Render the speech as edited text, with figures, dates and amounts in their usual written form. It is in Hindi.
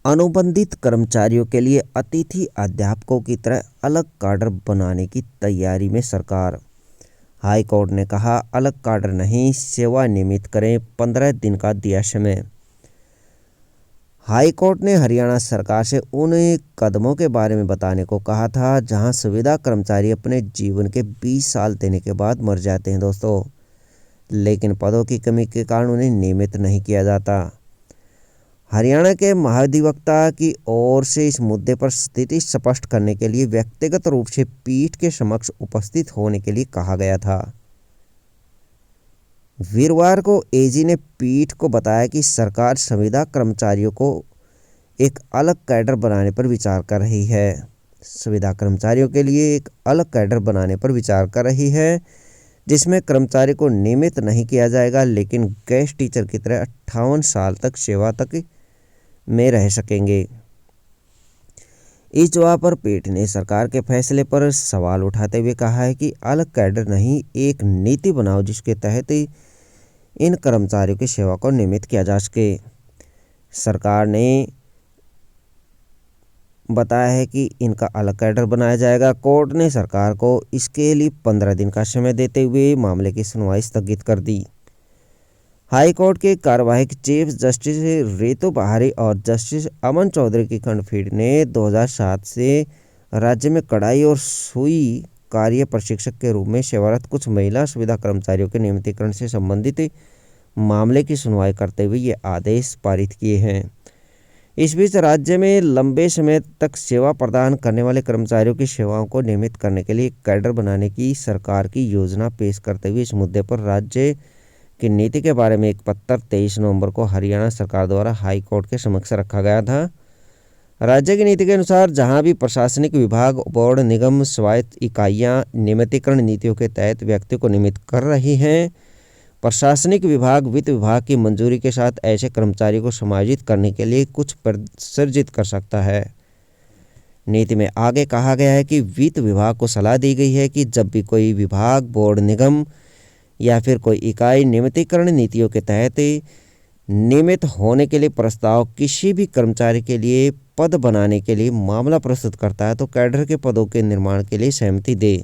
अनुबंधित कर्मचारियों के लिए अतिथि अध्यापकों की तरह अलग काडर बनाने की तैयारी में सरकार। हाई कोर्ट ने कहा, अलग काडर नहीं, सेवा नियमित करें, 15 दिन का दिया समय। हाई कोर्ट ने हरियाणा सरकार से उन कदमों के बारे में बताने को कहा था जहां सुविधा कर्मचारी अपने जीवन के 20 साल देने के बाद मर जाते हैं दोस्तों, लेकिन पदों की कमी के कारण उन्हें नियमित नहीं किया जाता। हरियाणा के महाधिवक्ता की ओर से इस मुद्दे पर स्थिति स्पष्ट करने के लिए व्यक्तिगत रूप से पीठ के समक्ष उपस्थित होने के लिए कहा गया था। वीरवार को एजी ने पीठ को बताया कि सरकार संविदा कर्मचारियों को एक अलग कैडर बनाने पर विचार कर रही है। संविदा कर्मचारियों के लिए एक अलग कैडर बनाने पर विचार कर रही है, जिसमें कर्मचारी को नियमित नहीं किया जाएगा, लेकिन गेस्ट टीचर की तरह 58 साल तक सेवा तक में रह सकेंगे। इस जवाब पर पीठ ने सरकार के फैसले पर सवाल उठाते हुए कहा है कि अलग कैडर नहीं, एक नीति बनाओ जिसके तहत इन कर्मचारियों की सेवा को नियमित किया जा सके। सरकार ने बताया है कि इनका अलग कैडर बनाया जाएगा। कोर्ट ने सरकार को इसके लिए 15 दिन का समय देते हुए मामले की सुनवाई स्थगित कर दी। हाई कोर्ट के कार्यवाहक चीफ जस्टिस रितु बहारी और जस्टिस अमन चौधरी की खंडपीठ ने 2007 से राज्य में कढ़ाई और सुई कार्य प्रशिक्षक के रूप में सेवारत कुछ महिला सुविधा कर्मचारियों के नियमितीकरण से संबंधित मामले की सुनवाई करते हुए ये आदेश पारित किए हैं। इस बीच राज्य में लंबे समय तक सेवा प्रदान करने वाले कर्मचारियों की सेवाओं को नियमित करने के लिए कैडर बनाने की सरकार की योजना पेश करते हुए इस मुद्दे पर राज्य की नीति के बारे में एक पत्र 23 नवंबर को हरियाणा सरकार द्वारा हाई कोर्ट के समक्ष रखा गया था। राज्य की नीति के अनुसार जहां भी प्रशासनिक विभाग, बोर्ड, निगम, स्वायत्त इकाइयां नियमितीकरण नीतियों के तहत व्यक्ति को नियमित कर रही हैं, प्रशासनिक विभाग वित्त विभाग की मंजूरी के साथ ऐसे कर्मचारियों को समायोजित करने के लिए कुछ प्रसर्जित कर सकता है। नीति में आगे कहा गया है कि वित्त विभाग को सलाह दी गई है कि जब भी कोई विभाग, बोर्ड, निगम या फिर कोई इकाई नियमितीकरण नीतियों के तहत नियमित होने के लिए प्रस्ताव किसी भी कर्मचारी के लिए पद बनाने के लिए मामला प्रस्तुत करता है तो कैडर के पदों के निर्माण के लिए सहमति दे।